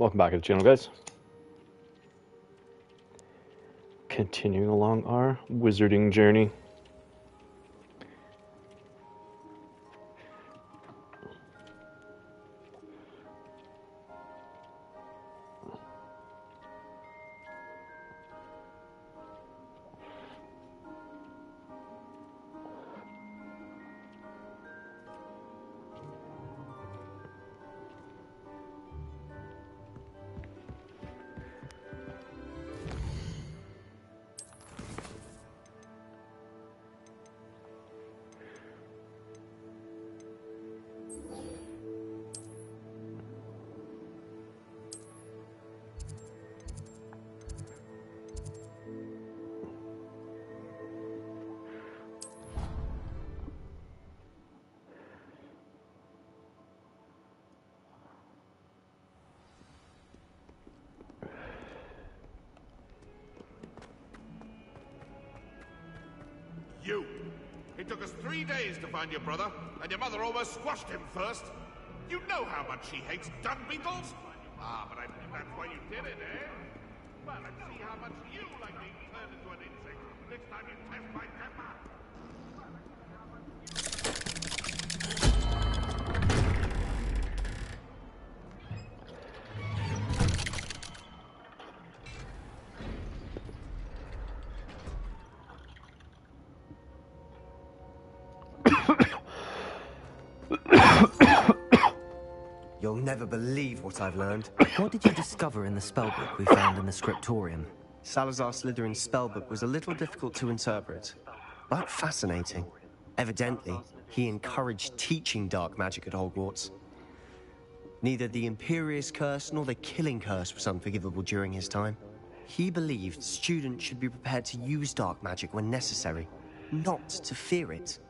Welcome back to the channel, guys. Continuing along our wizarding journey. You! It took us 3 days to find your brother, and your mother almost squashed him first. You know how much she hates dung beetles? Ah, but I think that's why you did it, eh? Well, let's see how much you like being turned into an insect next time you test my temper. You'll never believe what I've learned. What did you discover in the spellbook we found in the scriptorium? Salazar Slytherin's spellbook was a little difficult to interpret, but fascinating. Evidently, he encouraged teaching dark magic at Hogwarts. Neither the Imperious Curse nor the Killing Curse was unforgivable during his time. He believed students should be prepared to use dark magic when necessary, not to fear it.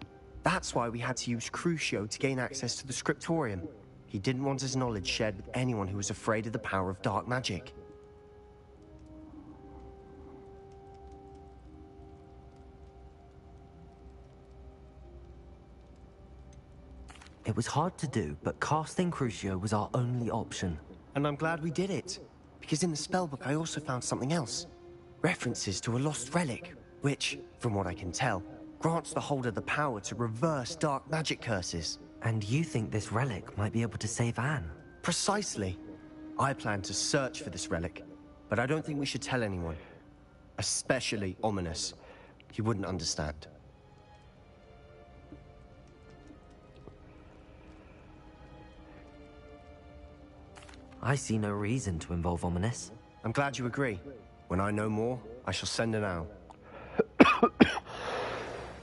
That's why we had to use Crucio to gain access to the scriptorium. He didn't want his knowledge shared with anyone who was afraid of the power of dark magic. It was hard to do, but casting Crucio was our only option. And I'm glad we did it, because in the spellbook I also found something else. References to a lost relic, which, from what I can tell, grants the holder the power to reverse dark magic curses. And you think this relic might be able to save Anne? Precisely. I plan to search for this relic, but I don't think we should tell anyone. Especially Ominous. He wouldn't understand. I see no reason to involve Ominous. I'm glad you agree. When I know more, I shall send an owl.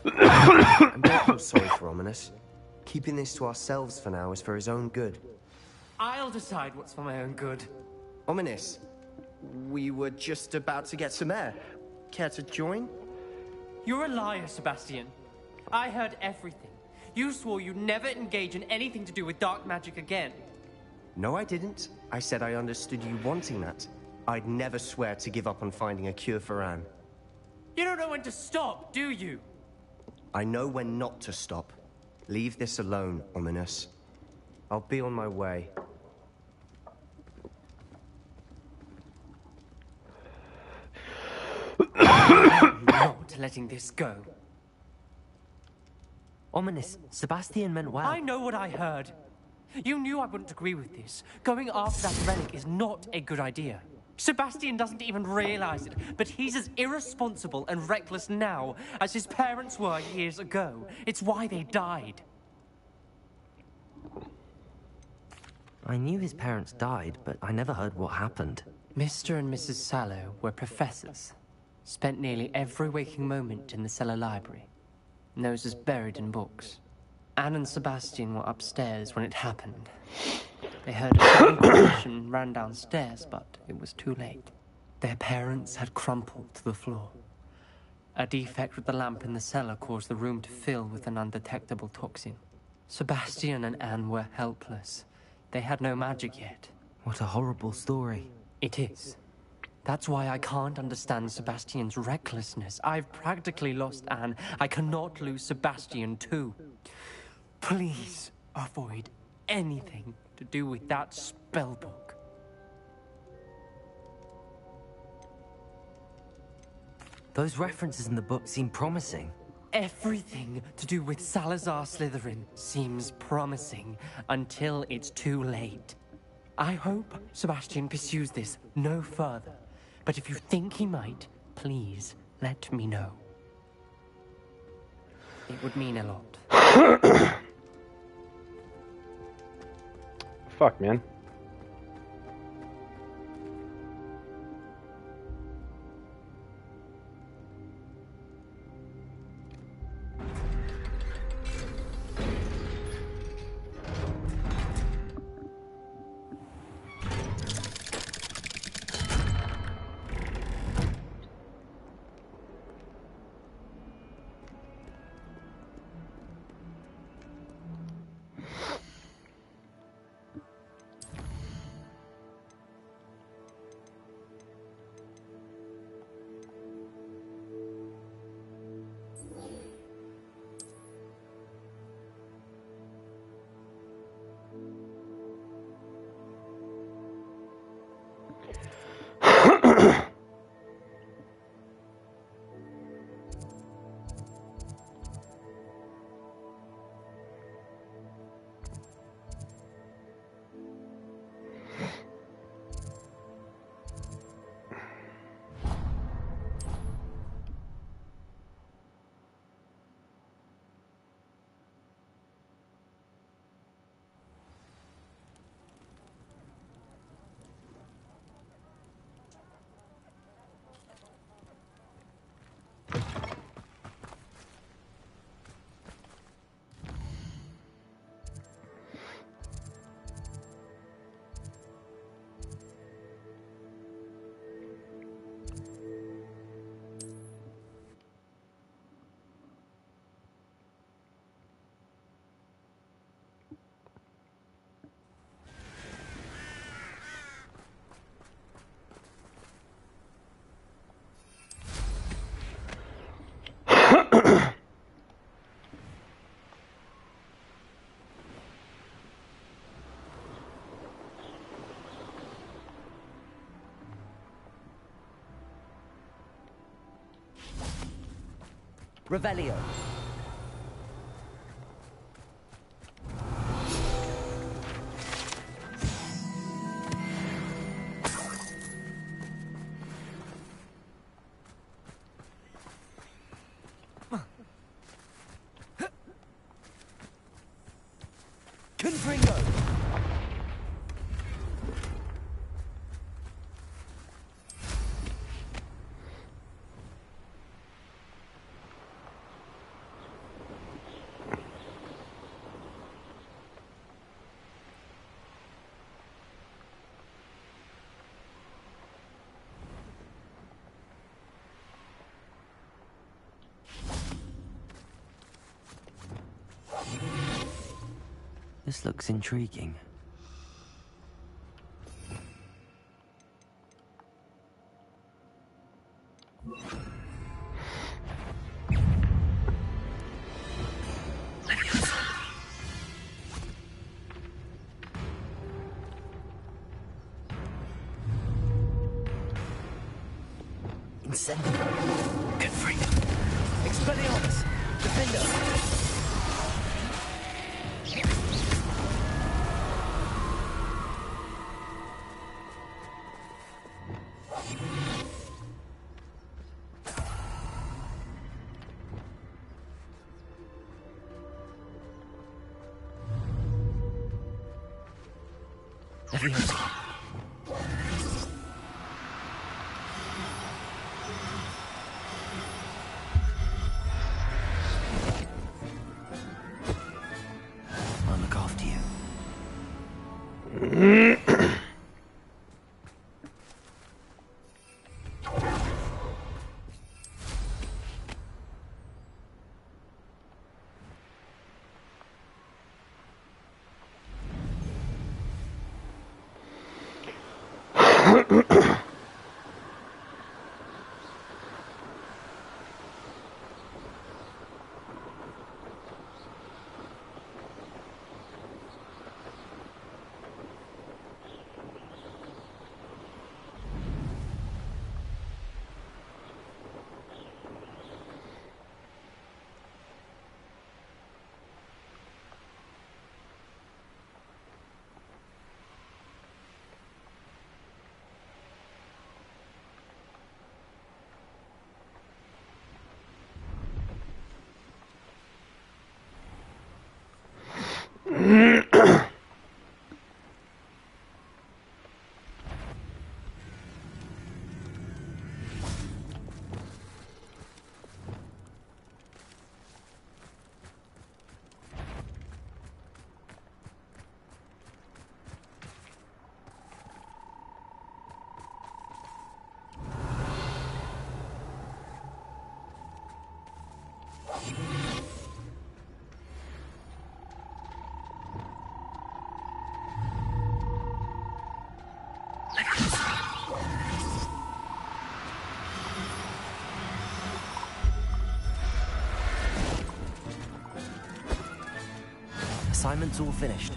And don't feel sorry for Ominous. Keeping this to ourselves for now is for his own good. I'll decide what's for my own good. Ominous, we were just about to get some air. Care to join? You're a liar, Sebastian. I heard everything. You swore you'd never engage in anything to do with dark magic again. No, I didn't. I said I understood you wanting that. I'd never swear to give up on finding a cure for Anne. You don't know when to stop, do you? I know when not to stop. Leave this alone, Ominous. I'll be on my way. I'm not letting this go. Ominous, Sebastian meant well. I know what I heard. You knew I wouldn't agree with this. Going after that relic is not a good idea. Sebastian doesn't even realize it, but he's as irresponsible and reckless now as his parents were years ago. It's why they died. I knew his parents died, but I never heard what happened. Mr. and Mrs. Sallow were professors. Spent nearly every waking moment in the cellar library. Noses buried in books. Anne and Sebastian were upstairs when it happened. They heard a sudden crash and ran downstairs, but it was too late. Their parents had crumpled to the floor. A defect with the lamp in the cellar caused the room to fill with an undetectable toxin. Sebastian and Anne were helpless. They had no magic yet. What a horrible story. It is. That's why I can't understand Sebastian's recklessness. I've practically lost Anne. I cannot lose Sebastian too. Please avoid anything to do with that spellbook. Those references in the book seem promising. Everything to do with Salazar Slytherin seems promising until it's too late. I hope Sebastian pursues this no further, but if you think he might, please let me know. It would mean a lot. Fuck, man. Revelio. Confringo. This looks intriguing. Incendio. Confringo. Expelliarmus. Defender. I'll look after you. assignment's all finished.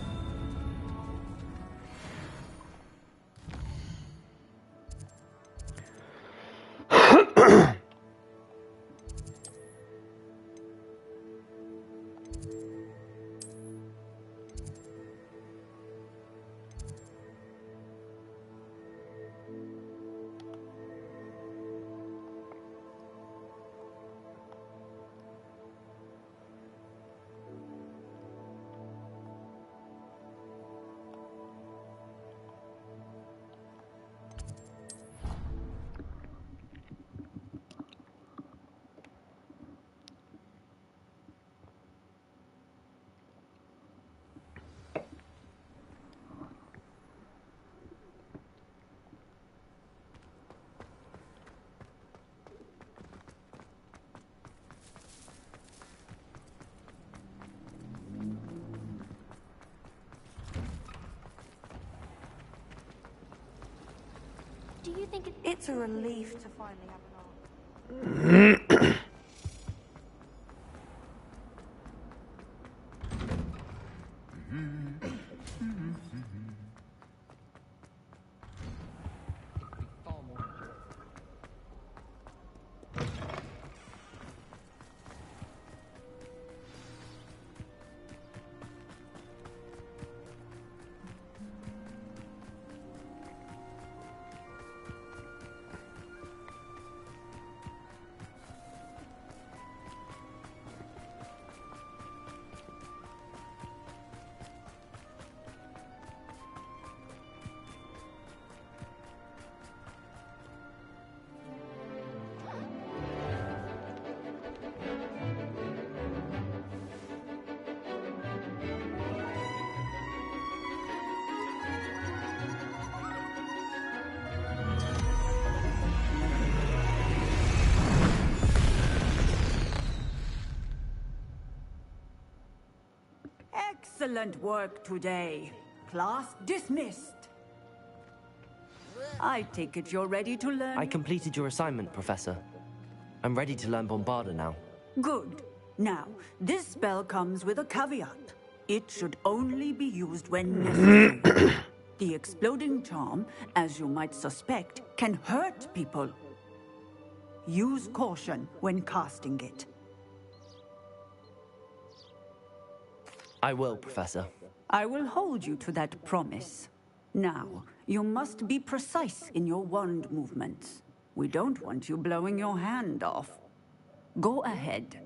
Do you think it's a relief to finally have an arm? Excellent work today. Class dismissed. I take it you're ready to learn. I completed your assignment, Professor. I'm ready to learn Bombarda now. Good. Now, this spell comes with a caveat. It should only be used when necessary. The exploding charm, as you might suspect, can hurt people. Use caution when casting it. I will, Professor. I will hold you to that promise. Now, you must be precise in your wand movements. We don't want you blowing your hand off. Go ahead.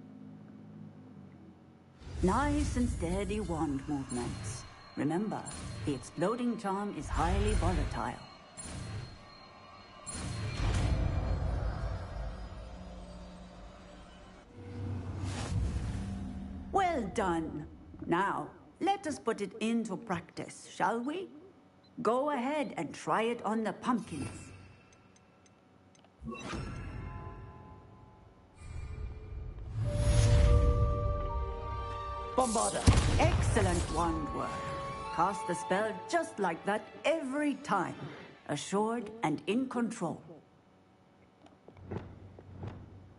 Nice and steady wand movements. Remember, the exploding charm is highly volatile. Well done. Now, let us put it into practice, shall we? Go ahead and try it on the pumpkins. Bombarda! Excellent wand work. Cast the spell just like that every time. Assured and in control.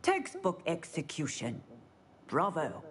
Textbook execution. Bravo.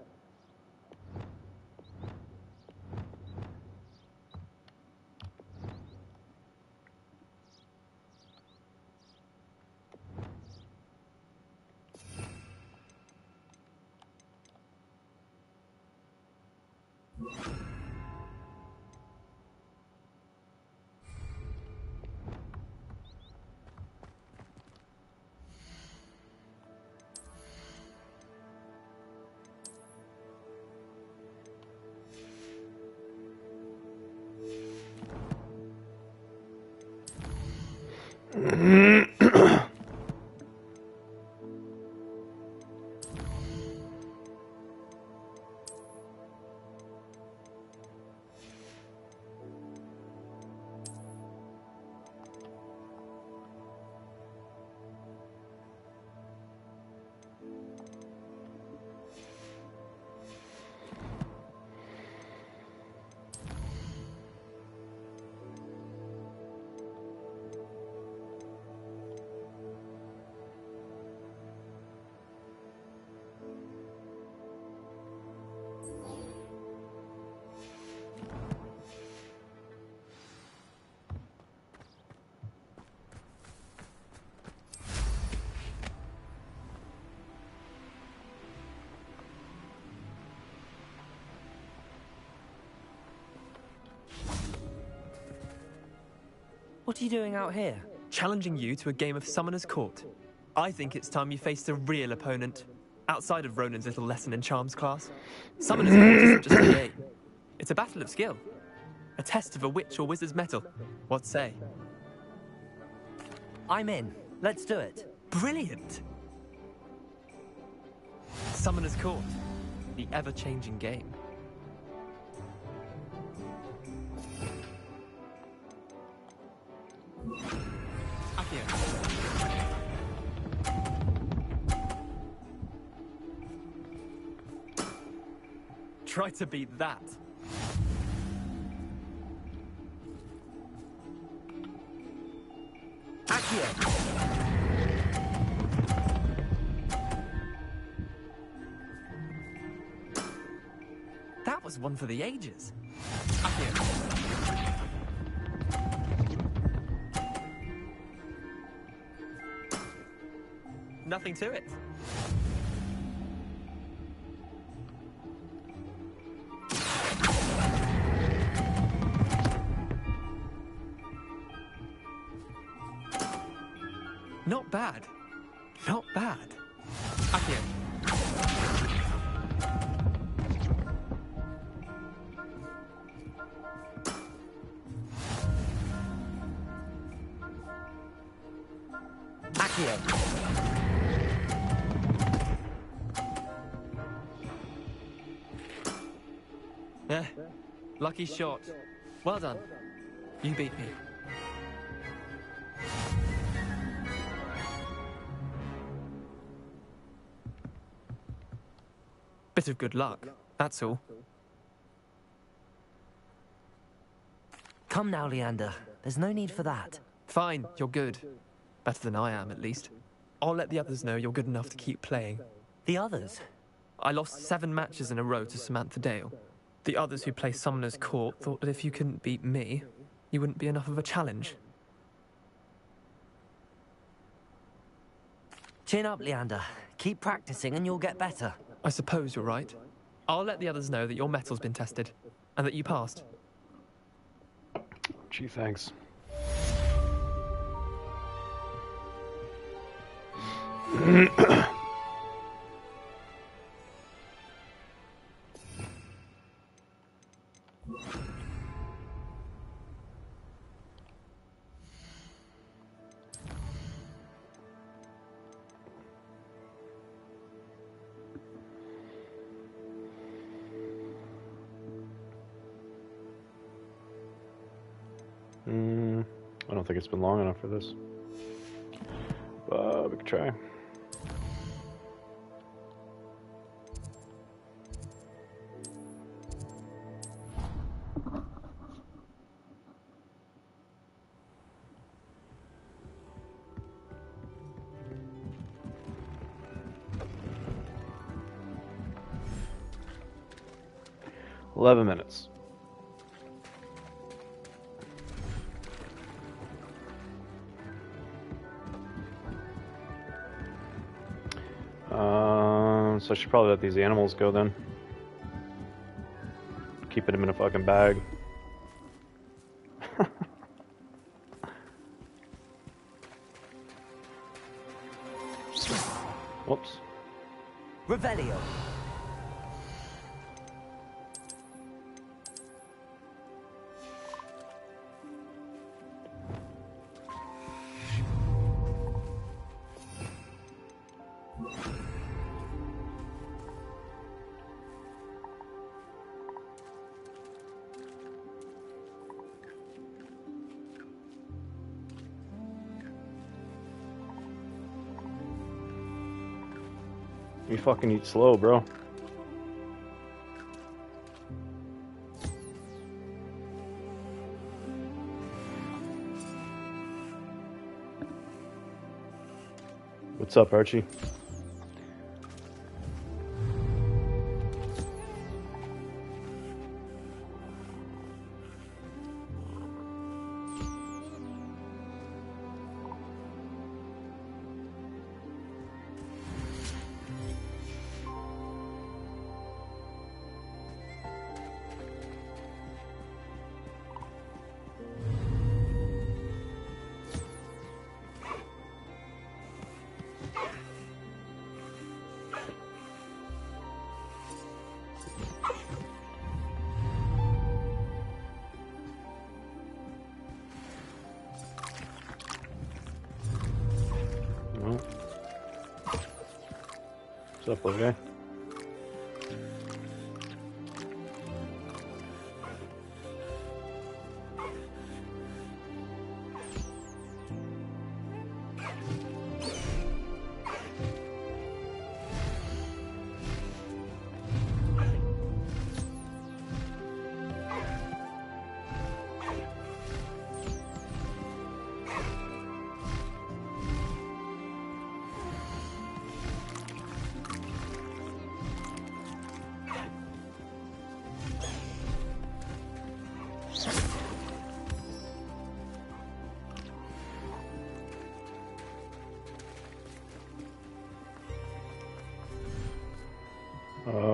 What are you doing out here? Challenging you to a game of Summoner's Court. I think it's time you faced a real opponent. Outside of Ronan's little lesson in charms class. Summoner's Court isn't just a game. It's a battle of skill. A test of a witch or wizard's mettle. What say? I'm in. Let's do it. Brilliant! Summoner's Court. The ever-changing game. Accio. Try to beat that. Accio. That was one for the ages. Accio. Nothing to it. Not bad. Not bad. Accio. Accio. Lucky shot. Well done. You beat me. Bit of good luck, that's all. Come now, Leander. There's no need for that. Fine, you're good. Better than I am, at least. I'll let the others know you're good enough to keep playing. The others? I lost 7 matches in a row to Samantha Dale. The others who play Summoner's Court thought that if you couldn't beat me, you wouldn't be enough of a challenge. Chin up, Leander. Keep practicing and you'll get better. I suppose you're right. I'll let the others know that your metal's been tested, and that you passed. Gee, thanks. I don't think it's been long enough for this. But we could try. $11 minutes. So I should probably let these animals go then. Keeping them in a fucking bag. Whoops. Revelio. You fucking eat slow, bro. What's up, Archie? What's up, little guy?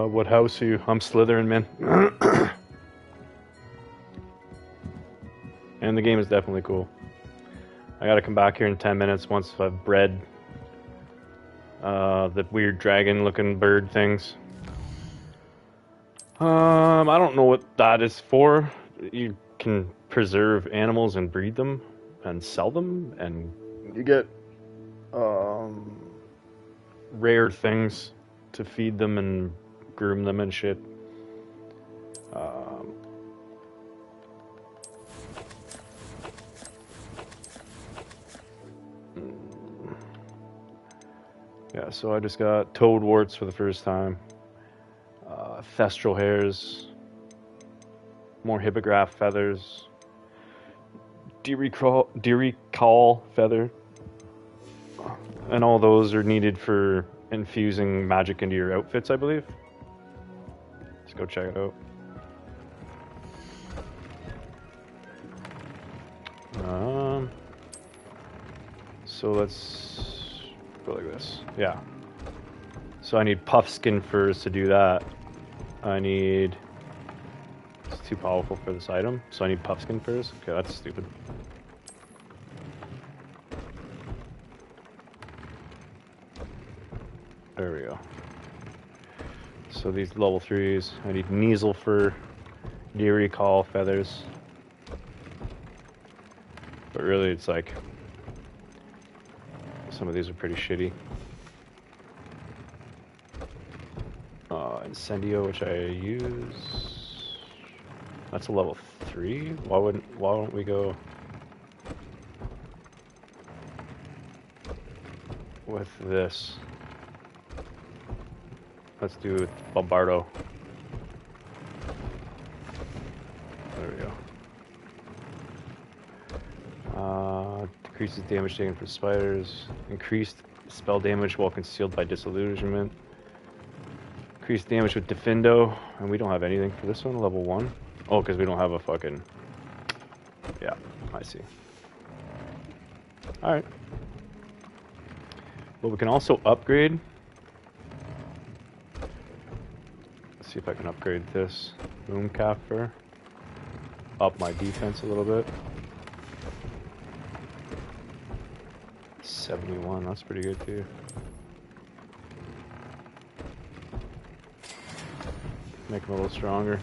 What house are you? I'm Slitherin, man. And the game is definitely cool. I gotta come back here in 10 minutes once I've bred the weird dragon-looking bird things. I don't know what that is for. You can preserve animals and breed them and sell them, and you get rare things to feed them and groom them and shit. Yeah, so I just got toadwarts for the first time, thestral hairs, more hippogriff feathers, deery call feather, and all those are needed for infusing magic into your outfits, I believe. Let's go check it out. So let's go like this. Yeah. So I need puffskin furs to do that. I need... It's too powerful for this item, so I need puffskin furs. Okay, that's stupid. There we go. So these level 3s, I need Kneasel fur, deery call feathers. But really it's like, some of these are pretty shitty. Incendio, which I use. That's a level 3? Why don't we go with this? Let's do Bombardo. There we go. Decreases damage taken from spiders. Increased spell damage while concealed by disillusionment. Increased damage with Defendo. And we don't have anything for this one, level 1. Oh, because we don't have a fucking... Yeah, I see. Alright. But we can also upgrade. See if I can upgrade this Moon-Calf fur. Up my defense a little bit. 71, that's pretty good too. Make him a little stronger.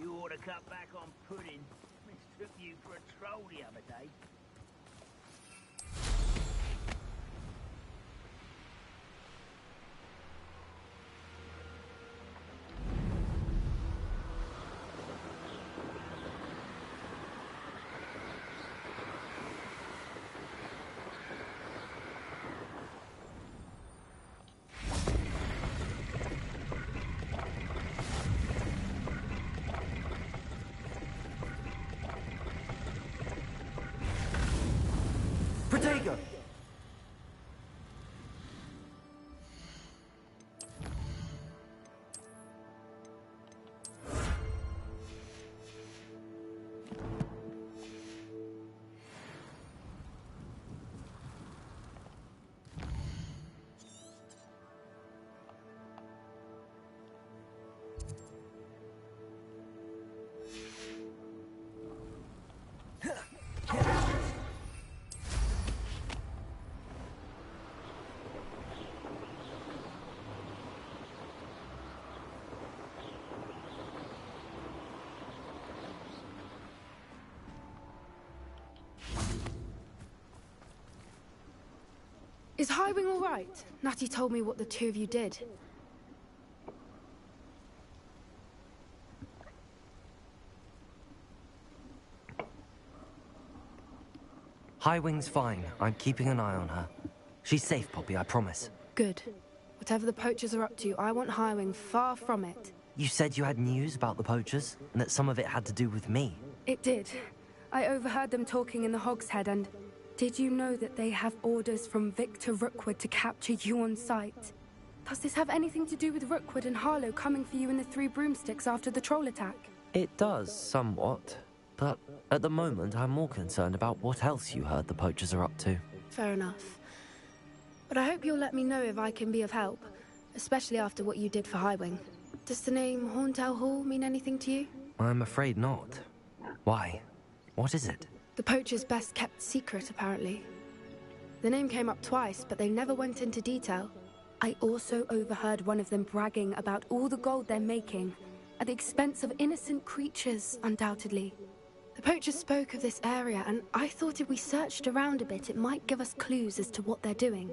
You ought to cut back on pudding. Mistook you for a troll the other day. Is Highwing all right? Natty told me what the two of you did. Highwing's fine. I'm keeping an eye on her. She's safe, Poppy, I promise. Good. Whatever the poachers are up to, I want Highwing far from it. You said you had news about the poachers, and that some of it had to do with me. It did. I overheard them talking in the Hogshead, and did you know that they have orders from Victor Rookwood to capture you on sight? Does this have anything to do with Rookwood and Harlow coming for you in the Three Broomsticks after the troll attack? It does, somewhat. But at the moment, I'm more concerned about what else you heard the poachers are up to. Fair enough. But I hope you'll let me know if I can be of help, especially after what you did for Highwing. Does the name Horntail Hall mean anything to you? I'm afraid not. Why? What is it? The poacher's best kept secret, apparently. The name came up twice, but they never went into detail. I also overheard one of them bragging about all the gold they're making, at the expense of innocent creatures, undoubtedly. The poacher spoke of this area, and I thought if we searched around a bit, it might give us clues as to what they're doing.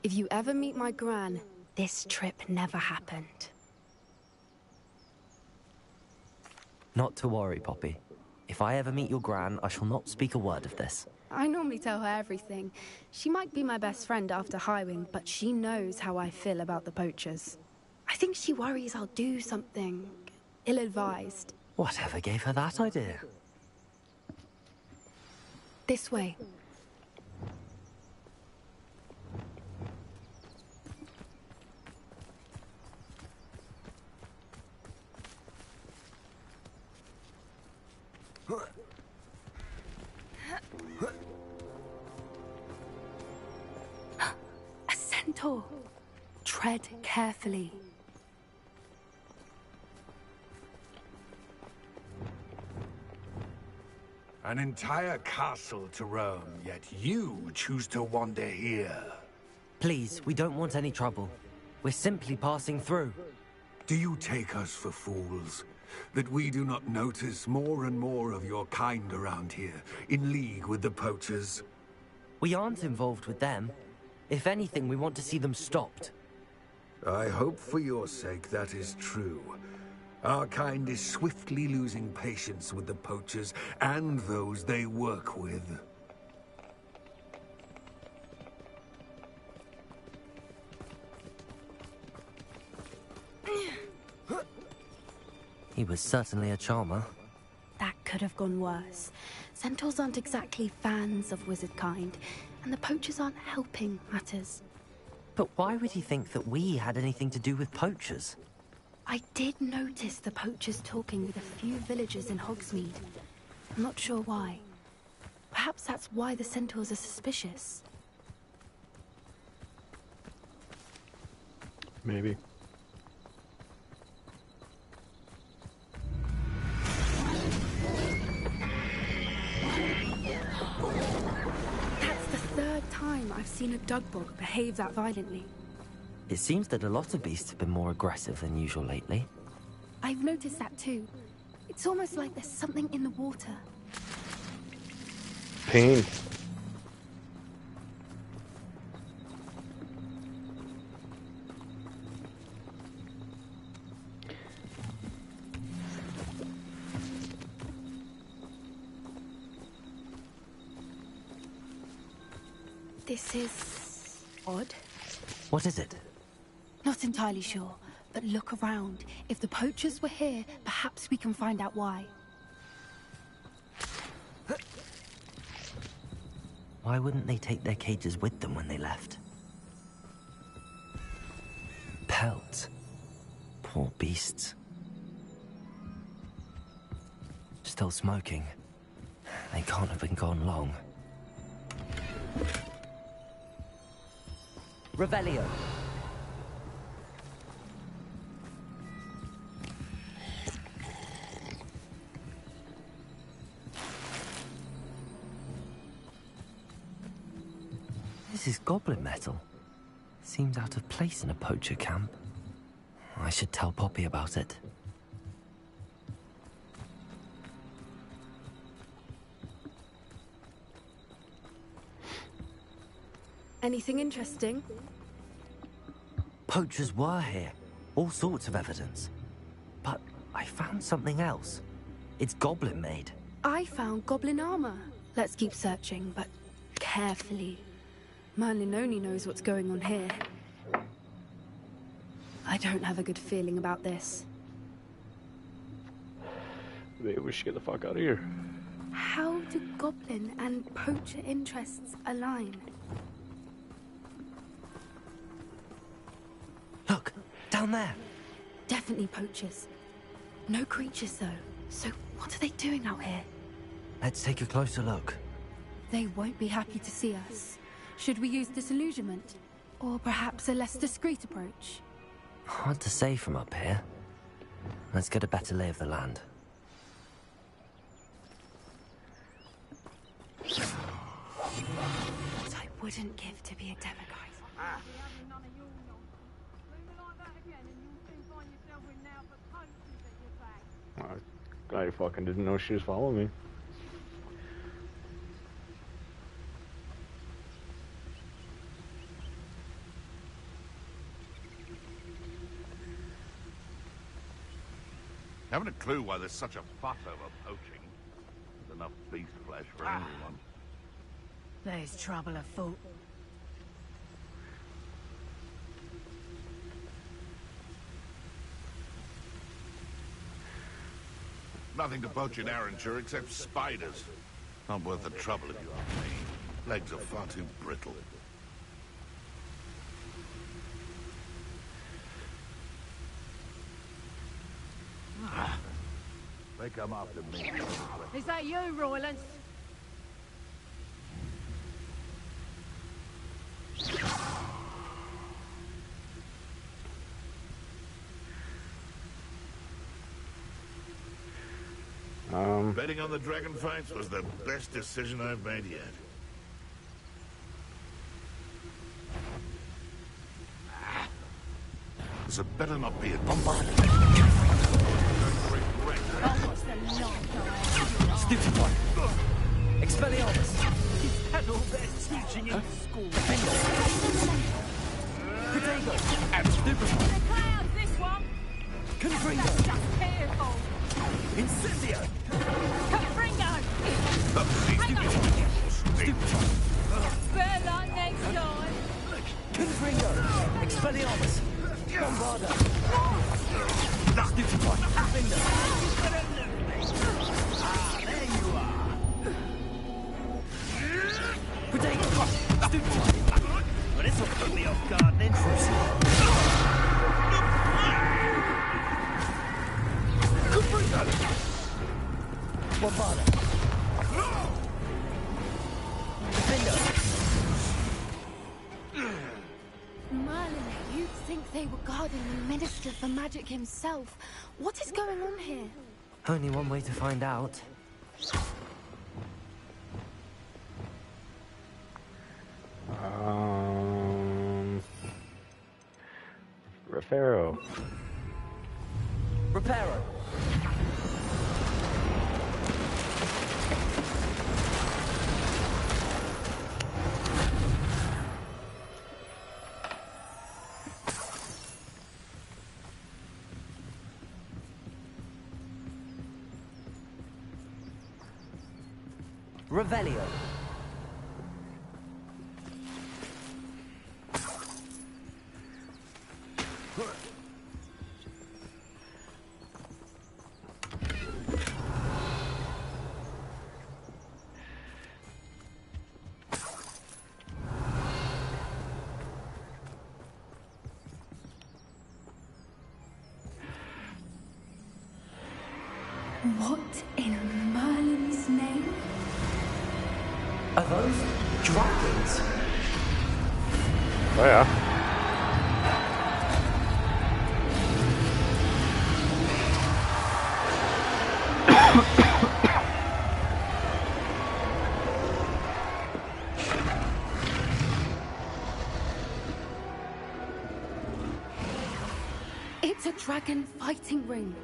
If you ever meet my gran, this trip never happened. Not to worry, Poppy. If I ever meet your gran, I shall not speak a word of this. I normally tell her everything. She might be my best friend after Highwing, but she knows how I feel about the poachers. I think she worries I'll do something ill-advised. Whatever gave her that idea? This way. A centaur. Tread carefully. An entire castle to roam, yet you choose to wander here. Please, we don't want any trouble. We're simply passing through. Do you take us for fools? That we do not notice more and more of your kind around here, in league with the poachers? We aren't involved with them. If anything, we want to see them stopped. I hope for your sake that is true. Our kind is swiftly losing patience with the poachers and those they work with. He was certainly a charmer. That could have gone worse. Centaurs aren't exactly fans of wizard kind, and the poachers aren't helping matters. But why would he think that we had anything to do with poachers? I did notice the poachers talking with a few villagers in Hogsmeade. I'm not sure why. Perhaps that's why the centaurs are suspicious. Maybe. That's the third time I've seen a dugbog behave that violently. It seems that a lot of beasts have been more aggressive than usual lately. I've noticed that too. It's almost like there's something in the water. Pain. This is odd. What is it? Not entirely sure, but look around. If the poachers were here, perhaps we can find out why. Why wouldn't they take their cages with them when they left? Pelts. Poor beasts. Still smoking. They can't have been gone long. Revelio. This is goblin metal. Seems out of place in a poacher camp. I should tell Poppy about it. Anything interesting? Poachers were here. All sorts of evidence. But I found something else. It's goblin made. I found goblin armor. Let's keep searching, but carefully. Merlin only knows what's going on here. I don't have a good feeling about this. Maybe we should get the fuck out of here. How do goblin and poacher interests align? Look, down there. Definitely poachers. No creatures, though. So what are they doing out here? Let's take a closer look. They won't be happy to see us. Should we use disillusionment? Or perhaps a less discreet approach? Hard to say from up here. Let's get a better lay of the land. What I wouldn't give to be a demigod. I fucking didn't know she was following me. Haven't a clue why there's such a fuss over poaching. There's enough beast flesh for everyone. There's trouble afoot. Nothing to poach in Arranshire except spiders. Not worth the trouble if you ask me. Legs are far too brittle. They come after me. Is that you, Roylance? Betting on the dragon fights was the best decision I've made yet. This had better not be a bombardment. Stupid one! Expelliarmus! He's had all their teaching in school. Protego! And Stupefy! Cloud, this one! Confringo! Just careful! Incendio! Confringo! Stupefy! Bear like next time! Confringo! Expelliarmus! Bombarda! Stupefy! Finder! There you are. Protego! Stupefy! Well, this will put me off guard then. Bombarda! Defender! Merlin, you'd think they were guarding the Minister for Magic himself. What is going on here? Only one way to find out. Refero. Reparo! Revelio. What in Merlin's name? Are those dragons? Oh yeah. It's a dragon fighting ring.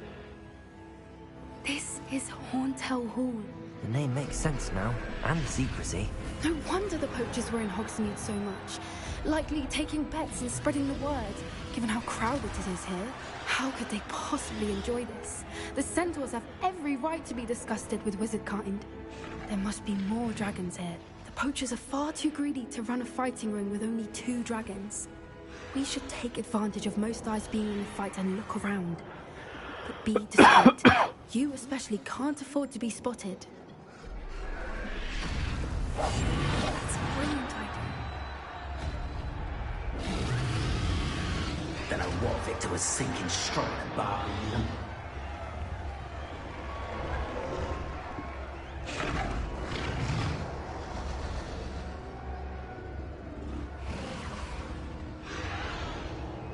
This is Hauntel Hall. The name makes sense now, and the secrecy. No wonder the poachers were in Hogsmeade so much. Likely taking bets and spreading the word. Given how crowded it is here, how could they possibly enjoy this? The centaurs have every right to be disgusted with wizard kind. There must be more dragons here. The poachers are far too greedy to run a fighting ring with only 2 dragons. We should take advantage of most eyes being in the fight and look around. But be discreet. You especially can't afford to be spotted. That's a brilliant idea. Don't know what Victor was thinking, striking a bargain with them.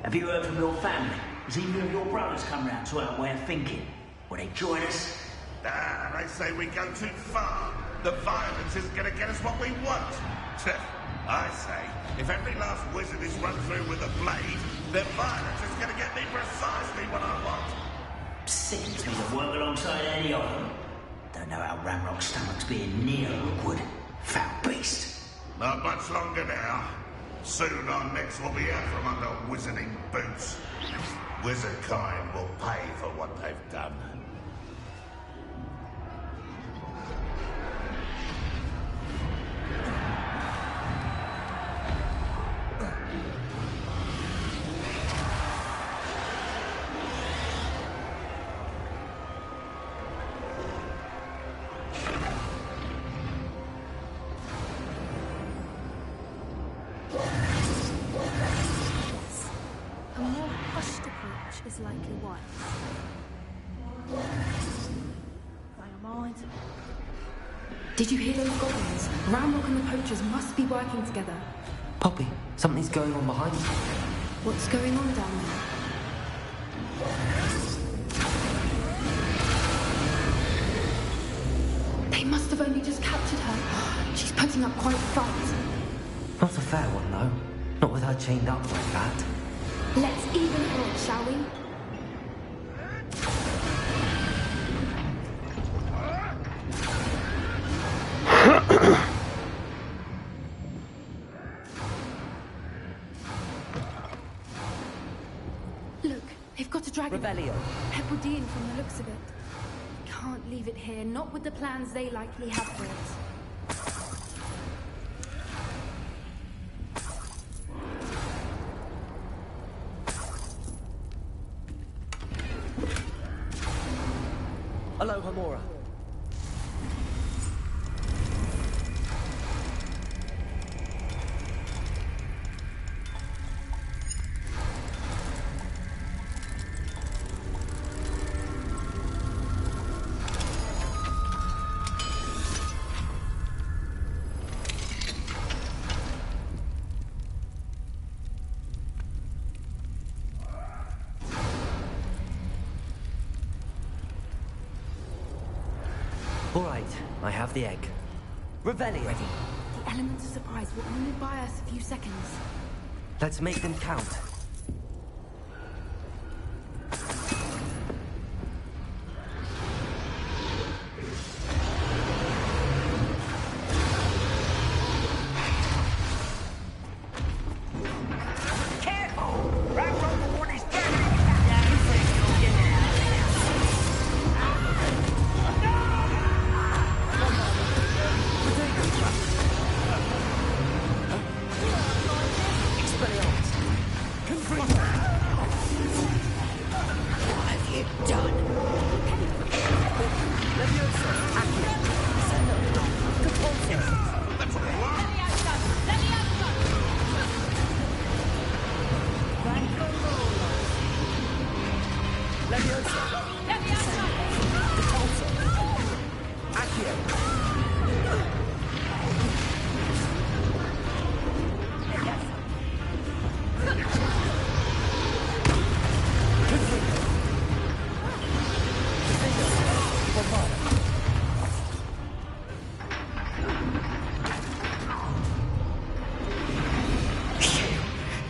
Have you heard from your family? Has either of your brothers come round to our way of thinking? Will they join us? Ah, they say we go too far. The violence is going to get us what we want. I say, if every last wizard is run through with a blade, then violence is going to get me precisely what I want. Sickens me to work alongside any of them. Don't know how Ramrock's stomach's being near Rookwood. Foul beast. Not much longer now. Soon our necks will be out from under wizarding boots. Wizard kind will pay for what they've done. Is likely what? Did you hear those goblins? Ramrock and the poachers must be working together. Poppy, something's going on behind you. What's going on down there? They must have only just captured her. She's putting up quite a fight. Not a fair one, though. Not with her chained up like that. Let's even it, shall we? Look, they've got a dragon. Rebellion. Hebridean from the looks of it. Can't leave it here, not with the plans they likely have for it. Hello, Hamora. All right, I have the egg. Revelio. Ready. The element of surprise will only buy us a few seconds. Let's make them count.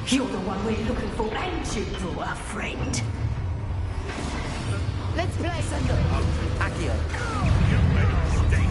You're the one we're looking for, ain't you, our friend? Let's play. Accio. You made a mistake.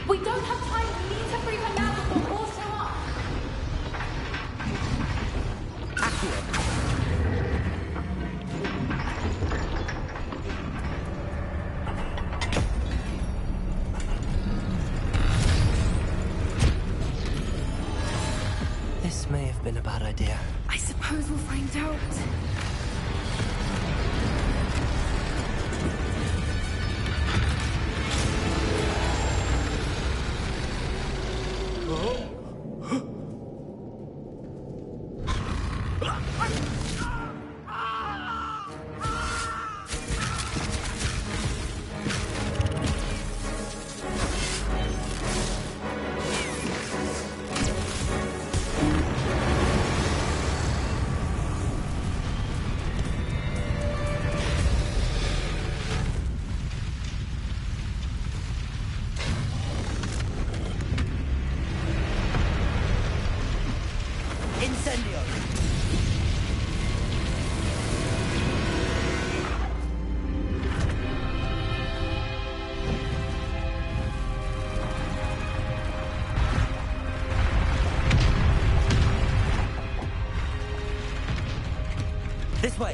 We don't have time. We need to free her now before all show up. This may have been a bad idea. I suppose we'll find out. This way.